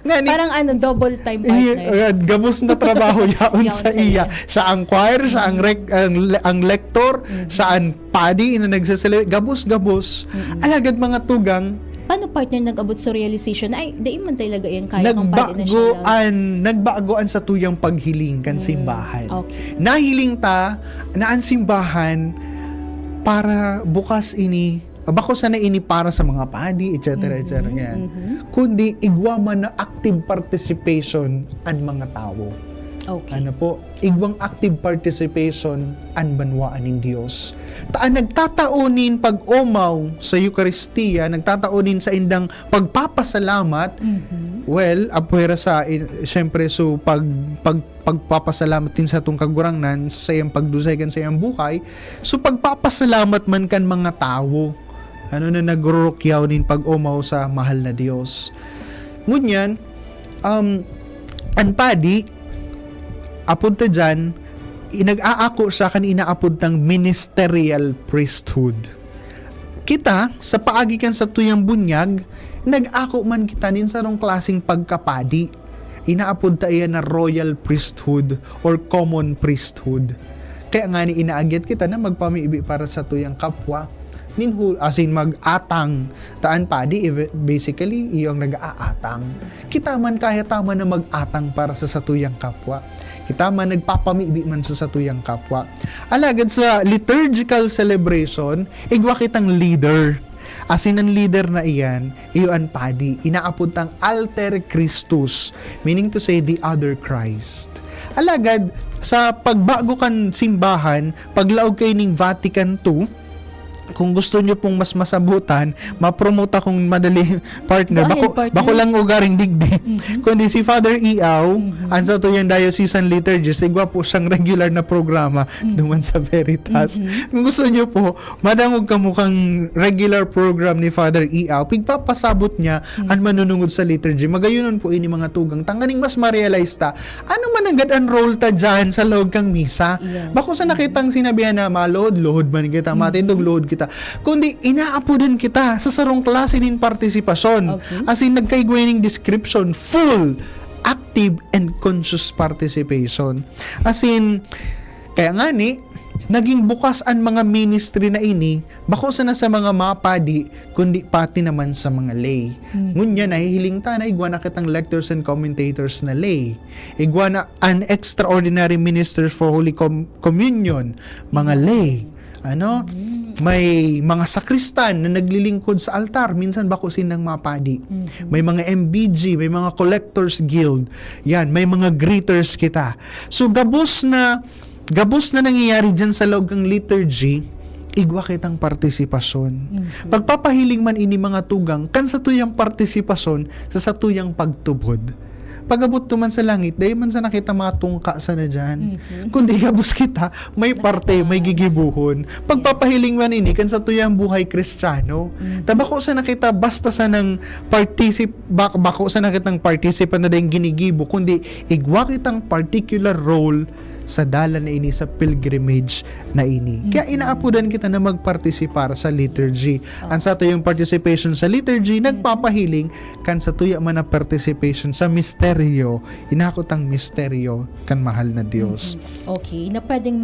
Parang double time partner. Gabos na trabaho yaon Yaon sa sa iya. iya. Siya ang choir, siya ang lector, siya ang padi na nagsasali. Gabos. Alagad mga tugang, Paano partner nag-abot sa realization? Ay, di man talaga yan kaya kang pwede na siya. nagbagoan sa tuyang paghiling kan simbahan. Okay. Nahiling ta na ang simbahan para bukas ini, bako sana ini para sa mga padi, etc. Ganyan. Kundi igwa man na active participation ang mga tao. Okay. Ano po, igwang active participation ang banwaan ng Diyos. Nagtataunin pag-umaw sa Eucharistia, nagtataunin sa indang pagpapasalamat. Well, apuera sa, syempre, so pagpapasalamat din sa itong kagurangnan, sa iyang pagdusaygan sa iyang buhay. So pagpapasalamat man kan mga tao, ano na nagurukyaw din pag-umaw sa mahal na Diyos. Ngunyan, ang padi, apod ta dyan, nag-aako siya kan inaapod ng ministerial priesthood. Kita, sa paagikan sa tuyang bunyag, nag-ako man kita nin sa rong klaseng pagkapadi. Inaapod ta iyan na royal priesthood or common priesthood. Kaya nga ni inaagyat kita na magpamiibi para sa tuyang kapwa. Asin mag-atang taan padi, basically iyong nag-aatang. Kita man kaya tama na mag-atang para sa satuyang kapwa. Kita man nagpapamibi man sa satuyang kapwa. Alagad sa liturgical celebration, igwa kitang leader. Asin ang leader na iyan, iyon padi, inaapod tang alter Christus, meaning to say the other Christ. Alagad sa pagbago kan simbahan, paglaog kay ning Vatican II, kung gusto nyo pong mas masabutan, mapromote akong madali partner. Bako lang ugaring digdi. Kundi si Father Iaw, ang sa tuyang diocesan liturgist, igwa po siyang regular na programa duman sa Veritas. Kung gusto nyo po, madangog ka mukhang regular program ni Father Iaw, pigpapasabot niya ang manunungod sa liturgy. Magayunon po ini mga tugang. Tanganing mas ma-realize ta, ano man agad ang role ta dyan sa loob kang misa? Yes. Bako sa nakitang sinabihan na load man kita, matindog load kita. Kundi inaapudan kita sa sarong klase din partisipasyon. Okay. As in, nagkaigwaining description, full, active, and conscious participation. As in, kaya nga ni, naging bukas ang mga ministry na ini, bako sana sa mga mapadi, kundi pati naman sa mga lay. Ngunya, nahihiling ta na igwa na kitang lectors and commentators na lay. Igwa na an extraordinary ministers for Holy Communion, mga lay. May mga sakristan na naglilingkod sa altar, minsan bakusin ng mapadi. May mga MBG, may mga collectors guild. Yan, may mga greeters kita. So gabos na nangyayari dyan sa loob ng liturgy, igwa kitang partisipasyon. Pagpapahiling man ini mga tugang, kan sa tuyang partisipasyon, sa satuyang pagtubod. Pagabot tuman sa langit, dahil man sa nakita matungka sa na dyan. Kundi gabos kita, may parte, may gigibuhon. Pagpapahiling man ini, kan sa tuyang buhay Kristiyano. Tabako sa nakita, basta sa nang bako sa nakitang participant na dahil ginigibo, kundi igwa kitang particular role sa dala na ini, sa pilgrimage na ini. Kaya inaapudan kita na magpartisipar sa liturgy. Ang sa tuyong participation sa liturgy, nagpapahiling kan sa tuya man na participation sa misteryo, inakotang misteryo kan mahal na Diyos. Okay, na pwedeng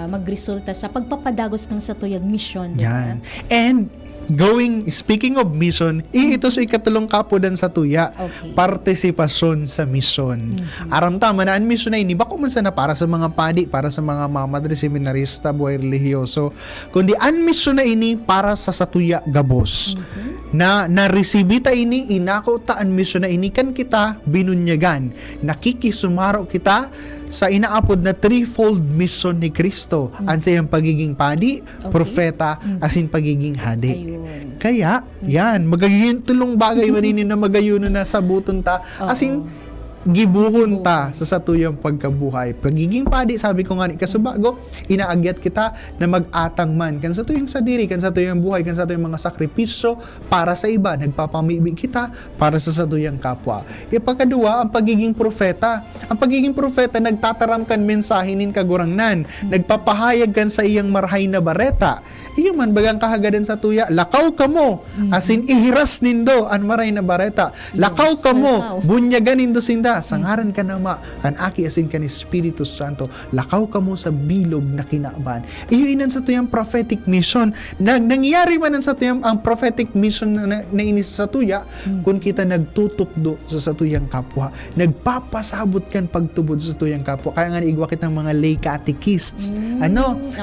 magresulta sa pagpapadagos ng sa tuyang mission. Yan. And speaking of mission, ito sa ikatulong kapudan sa tuya, Okay. partisipasyon sa mission. Aram tama na ang mission na ini, bako man sana para sa mga padi, para sa mga mamadre, seminarista, buhay religyoso, kundi ang mission na ini para sa satuya gabos. Na naresibita ini, inako ta ang mission na ini, kan kita binunyagan, nakikisumaro kita sa inaapod na threefold mission ni Kristo. Ang sa iyang pagiging padi, propeta, asin pagiging hadi. Ayun. Kaya, yan, magaging tulong bagay maninin na magayuno na sa buton ta. Asin, gibuhon ta sa satuyang pagkabuhay. Pagiging padi, sabi ko nga ni kasubago, inaagyat kita na mag-atang man kan satuyang sadiri, kan satuyang buhay, kan satuyang mga sakripisyo para sa iba. Nagpapamibi kita para sa satuyang kapwa. Ipakadua, ang pagiging propeta. Ang pagiging propeta, nagtataram kan mensahe nin kagurangnan. Nagpapahayag kan sa iyang marhay na bareta. Iyo man bagang kahagadan sa tuya, lakaw ka mo. Asin ihiras nindo ang maray na bareta. Lakaw ka mo, bunyagan nindo sinda. Sangaran ka nama, kan aki asin kan Espiritu Santo. Lakaw ka mo sa bilog na kinaaban. Iyo inan sa tuyang prophetic mission. Nangyari man sa tuyang ang prophetic mission na inis sa tuya, kung kita nagtutupdo sa tuyang kapwa. Nagpapasabot kan pagtubod sa tuyang kapwa. Kaya nga igwa kitang mga lay catechists.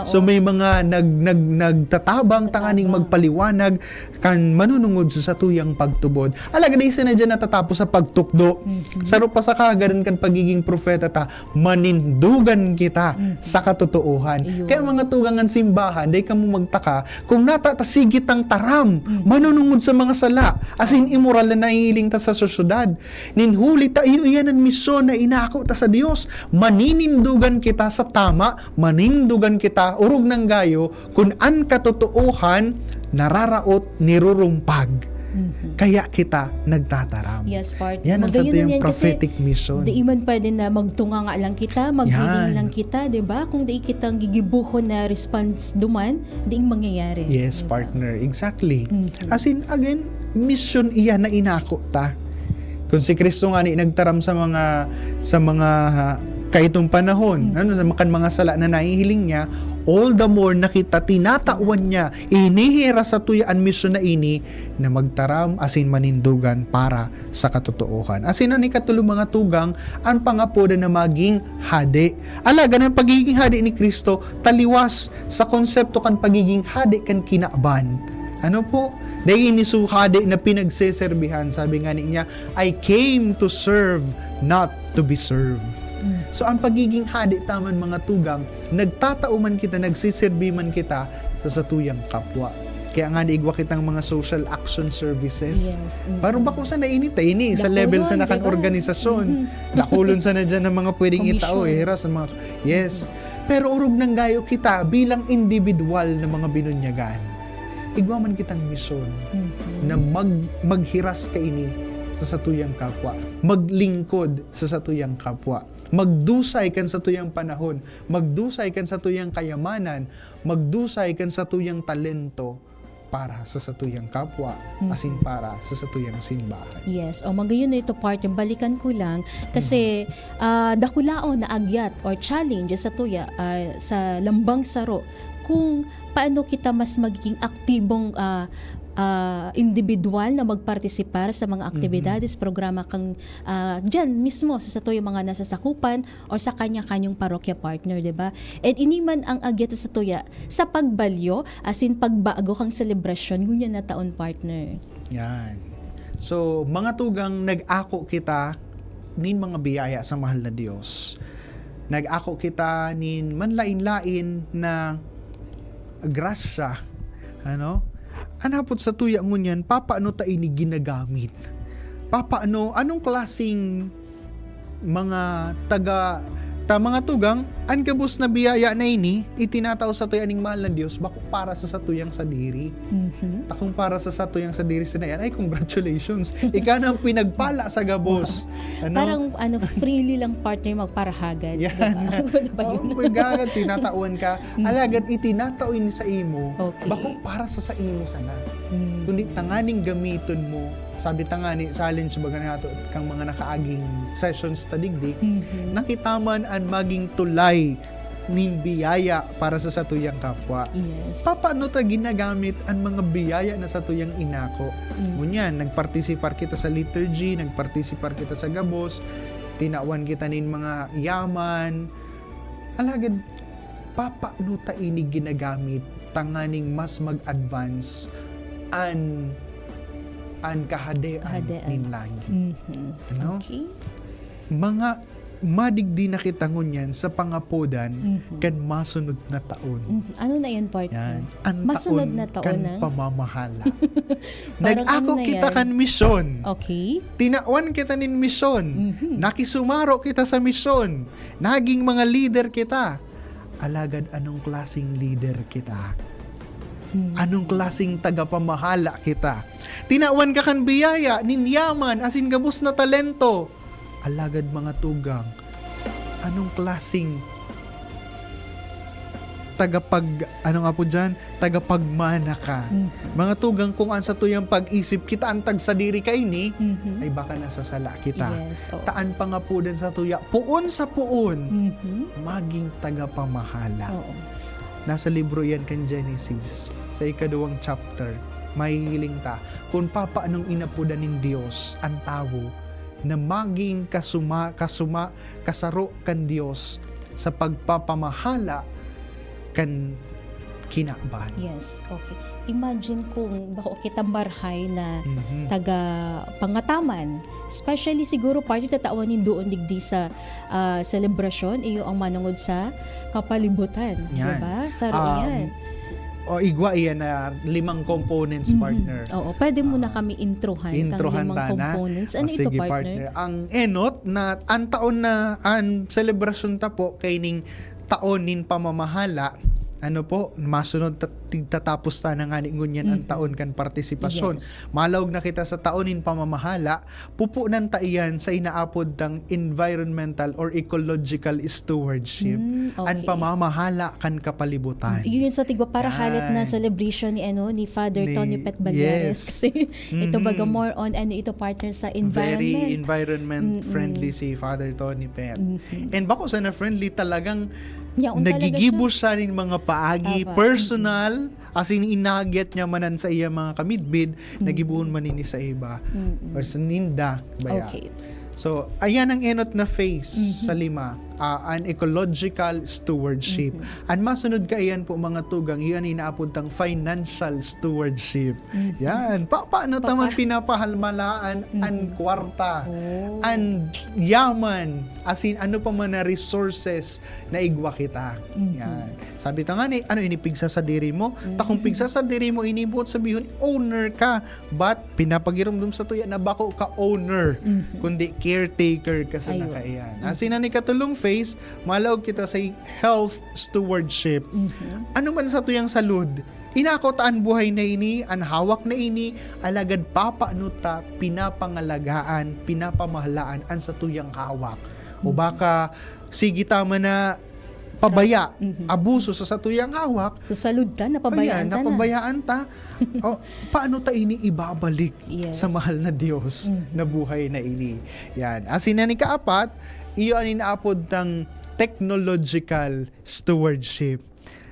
So may mga nagtatabang tanganing magpaliwanag kan manunungod sa satuyang pagtubod. Alaga na isa na dyan natatapos sa pagtukdo. Saro pa sa kagaran kan pagiging propeta ta, manindugan kita sa katotohan. Kaya mga tugangan simbahan, day ka mo magtaka, kung natatasigit ang taram, manunungod sa mga sala, as in immoral na nahihiling ta sa sosyudad. Ninhuli ta, iyo yan ang misyon na inako ta sa Diyos. Maninindugan kita sa tama, manindugan kita, urog ng gayo, kung an katotohan, nararaot, nirurumpag. Kaya kita nagtataram. Yes, partner. Yan ang sa tuyang prophetic mission. Di man pwede na magtunga nga lang kita, maghiling lang kita, di ba? Kung di kitang gigibuhon na response duman, di mangyayari. Yes, diba? partner. Exactly. As in, again, mission iya na inako ta. Kung si Kristo nga ni nagtaram sa mga kaitong panahon, sa mga sala na nahihiling niya, all the more nakita tinatawan niya, inihira sa tuyaan mission na ini na magtaram asin manindugan para sa katotohan. Asin ani katulong mga tugang ang pangapoda na maging hadi. Alaga ng pagiging hadi ni Kristo taliwas sa konsepto kan pagiging hadi kan kinaaban. Ano po? Dahil ni hadi na pinagseserbihan, sabi nga niya, I came to serve, not to be served. So ang pagiging hadi taman mga tugang, nagtatauman kita, nagsiserbi man kita sa satuyang kapwa. Kaya nga naigwa kitang mga social action services. Yes. Parang bako sa nainit sa level sa nakan organisasyon. Dakulon sa na dyan ng mga pwedeng itao, heras ng mga, yes. Pero urog ng gayo kita bilang individual na mga binunyagan. Igwa man kitang misyon na maghiras ka ini sa satuyang kapwa, maglingkod sa satuyang kapwa, magdusay kan sa tuyang panahon, magdusay kan sa tuyang kayamanan, magdusay kan sa tuyang talento para sa satuyang kapwa, asin para sa satuyang simbahan. Yes, o magayon na ito part, yung balikan ko lang kasi dakulao na agyat or challenge sa tuya sa lambang saro kung paano kita mas magiging aktibong individual na magpartisipar sa mga aktibidades, programa kang dyan mismo sa yung mga nasasakupan or sa kanya-kanyang parokya partner, diba? At iniman ang agyat sa tuya sa pagbalyo, asin pagbago kang selebrasyon, ngunyan na taon partner. Yan. So, mga tugang nag-ako kita nin mga biyaya sa mahal na Diyos. Nag-ako kita nin manlain-lain na grasya, anapot sa tuya ngunyan, papaano ta ini ginagamit? Papaano, anong klaseng mga mga tugang, ang kabus na biyaya na ini, itinatao sa tuya aning mahal na Diyos, bako para sa satuyang sadiri. Takong para sa satuyang sadiri sinayan, ay congratulations, ika na ang pinagpala sa gabos. Parang freely lang partner magparahagan. Yan. Pagagad, tinatawan ka, alagad itinataoin sa imo, bako para sa imo sana. Kundi tanganing gamiton mo, sabi tangani, challenge baga nato kang mga nakaaging sessions ta digdig, nakitaman ang maging tulay ning biyaya para sa satuyang kapwa. Yes. Paano ta ginagamit ang mga biyaya na satuyang inako? Ngunyan, nagpartisipar kita sa liturgy, nagpartisipar kita sa gabos, tinawan kita nin mga yaman. Alagad, paano ta ini ginagamit tanganing mas mag-advance an kahadean nin langit. Okay. Mga madigdi na kita ngunyan sa pangapodan kan masunod na taon. Ano na yan, partner? Yan. Ang Masunod taon na taon kan ng- pamamahala. Parang Nag-ako ano na kita yan? kan misyon. Okay. Tinawan kita nin misyon. Nakisumaro kita sa misyon. Naging mga leader kita. Alagad anong klasing leader kita? Anong klasing tagapamahala kita? Tinawan ka kan biyaya, ninyaman, asin gabus na talento. Alagad mga tugang, anong klasing tagapagmana ka. Mga tugang, kung an sa tuyang pag-isip kita ang tagsadiri ka ini, ay baka nasasala kita. Yes. Oo. Taan pa nga po din sa tuya, puon sa puon, maging tagapamahala. Oo. Nasa libro yan kan Genesis, sa ikadawang chapter, mahihiling ta, kung papaanong inapudan ng Diyos ang tao, na maging kasaro kan Diyos sa pagpapamahala kan kinaban. Yes, okay. Imagine kung bako kita marhay na taga pangataman. Especially siguro party tatawanin doon digdi sa celebration iyo ang manungod sa kapalibutan, di Yan. ba? Saro yan. O igwa iyan na 5 components, partner. Oo, pwede mo na kami introhan Introhan kang 5 ta na. components. O, Ano ito, sige, partner? Ang enot na ang taon na ang celebration ta po kay ning taon nin pamamahala, ano po, masunod tatapos ta na nga ni ngunyan ang taon kan partisipasyon. Yes. Malawag na kita sa taonin pamamahala, pupunan ta iyan sa inaapod tang environmental or ecological stewardship. Okay. Ang pamamahala kan kapalibutan. Yun sa tigwa para Yan. halat na celebration ni Father Ni- Tony Pet Balyares. yes. Kasi ito baga more on ito partner sa environment. Very environment friendly si Father Tony Pet. And bako sa na friendly talagang Yaon talaga nagigibos siya ng mga paagi Tama. personal, as in inagyat niya manan sa iya mga kamidbid, nagibuon man ini sa iba or sa ninda baya. Okay. So ayan ang enot na phase sa 5, an ecological stewardship. Ang masunod ka iyan po mga tugang, iyan inaapod tang financial stewardship. Yan, paano taman pinapahalmalaan ang kwarta, ang yaman, as in ano pa man na resources na igwa kita. Yan. Sabi ta nga ni, ano inipigsa sa diri mo? Takong pigsa sa diri mo, inibot sabihin, owner ka. But pinapagiramdum sa tuya na bako ka owner, kundi caretaker ka sa Ayun. nakaiyan. As in, ani katulong phase, malawag kita sa health stewardship. Ano man sa tuyang salud, inakotaan buhay na ini, ang hawak na ini, alagad papanuta, pinapangalagaan, pinapamahalaan ang sa tuyang hawak. O baka, sige tama na pabaya, abuso sa tuyang hawak, So salud ta, napabayaan ta na. napabayaan ta. O, paano ta ini ibabalik Yes. sa mahal na Diyos na buhay na ini? Yan. Asin na ni kaapat, iyo ang inaapod ng technological stewardship.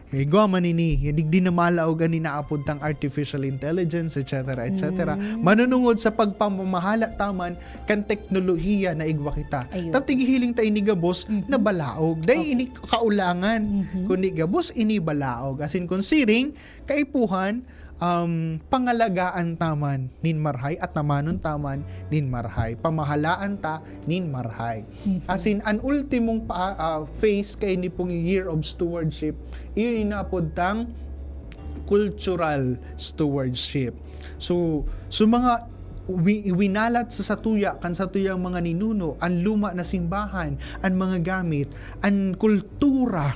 Gawa man ini, hindi na malaog ang inaapod ng artificial intelligence, etc. etc. Manunungod sa pagpamamahala taman kan teknolohiya na igwa kita. Ayun. Tapos hiling ta ini gabos na balaog. Dahil ini kaulangan. Kundi gabos ini balaog. As in considering, kaipuhan, pangalagaan taman nin marhay at namanon taman nin marhay. Pamahalaan ta nin marhay. As in, ang ultimong phase kay ni pong year of stewardship, iyon inapod tang cultural stewardship. So mga winalat sa satuya kan satuyang mga ninuno, ang luma na simbahan, ang mga gamit, ang kultura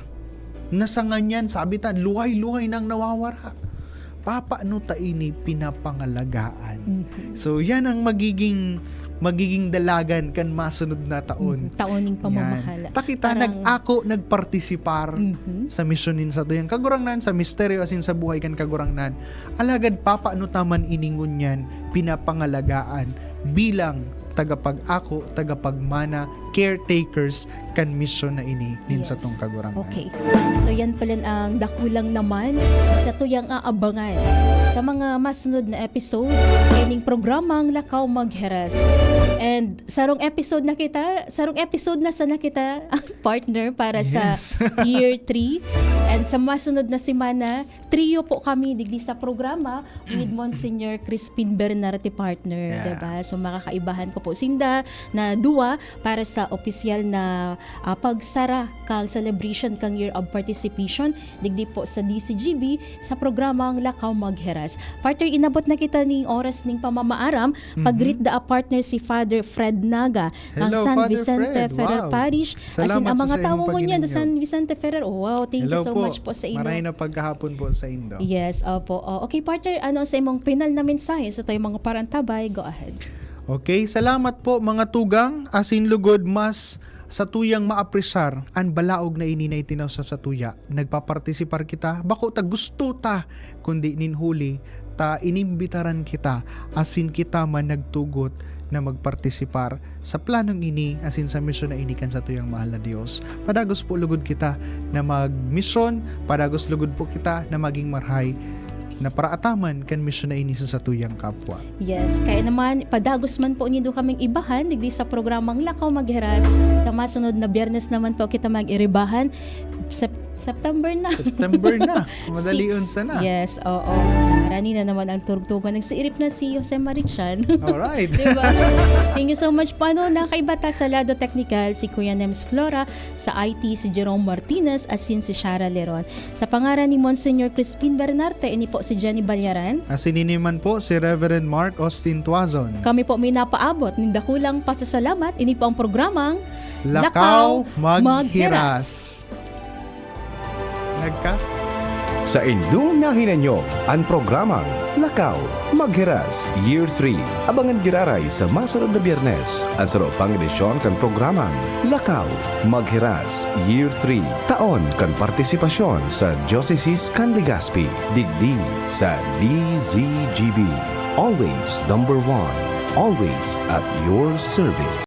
na sa nganyan, sabi ta, luhay-luhay nang nawawara. Papaano ta ini pinapangalagaan? So yan ang magiging dalagan kan masunod na taon. Taoning pamamahala. Yan. Takita nagpartisipar sa misyonin sa tuyang kagurangnan, sa misteryo asin sa buhay kan kagurangnan. Alagad papaano taman iningon yan pinapangalagaan bilang tagapag-ako, tagapagmana, caretakers kan misyon na ini din sa Yes. tong kagurangan. Okay. So yan pala ang dakulang naman sa tuyang aabangan sa mga masunod na episode kining programang Lakaw Magheras. And sarong episode na sana kita ang partner para sa Yes. year 3. And sa masunod na semana, trio po kami digdi sa programa with Monsignor Crispin Bernarte partner, Yeah. diba? So makakaibahan ko po sinda na duwa para sa sa opisyal na pagsara kang celebration kang Year of Participation digdi po sa DCGB sa programang Lakaw Magheras. Partner, inabot na kita ning oras ning pamamaaram pag-greet the partner si Father Fred Naga ng Hello, San Father Vicente Fred. Ferrer Wow. Parish. Salamat ang sa mga iyong tao mo niya pag-inyog. San Vicente Ferrer. Oh, wow, thank you so much po sa inyo. Maray na pagkahapon po sa Indo. Yes, opo. Okay, partner, ano sa imong final na mensahe sa tayo mga parantabay? Go ahead. Okay, salamat po mga tugang, asin lugod mas sa tuyang maapresar ang balaog na ininay tinaw sa satuya. Nagpapartisipar kita, bako ta gusto ta, kundi ninhuli ta inimbitaran kita, asin kita man nagtugot na magpartisipar sa planong ini asin sa misyon na inikan sa tuyang mahal na Diyos. Padagos po lugod kita na magmisyon, padagos lugod po kita na maging marhay na para ataman kan misyon na ini sa tuyang kapwa. Yes, kaya naman, padagos man po niyo kaming ibahan, digdi sa programang Lakaw Magheras. Sa masunod na Biyernes naman po kita mag-iribahan. September na. September na. Madali 6. unsa na. Yes, oo. Rani na naman ang turugtugan. Nagsiirip na si Jose Marichan. Alright. Diba? Thank you so much po. Nakaibata sa Lado Technical, si Kuya Nems Flora. Sa IT, si Jerome Martinez. Asin si Shara Leron. Sa pangaran ni Monsignor Crispin Bernarte, ini po si Jenny Balyaran. Asininiman po si Reverend Mark Austin Tuazon. Kami po may napaabot ng dakulang pasasalamat. Ini po ang programang Lakaw Maghiras. Nagcast. Sa indung nahinanyo ang programang Lakaw Maghiras Year 3. Abangan giraray sa masunod na Biyernes ang sarupang edisyon kan programang Lakaw Maghiras Year 3. Taon kan partisipasyon sa Diocese kan Legazpi. Digdi sa DZGB. Always number 1. Always at your service.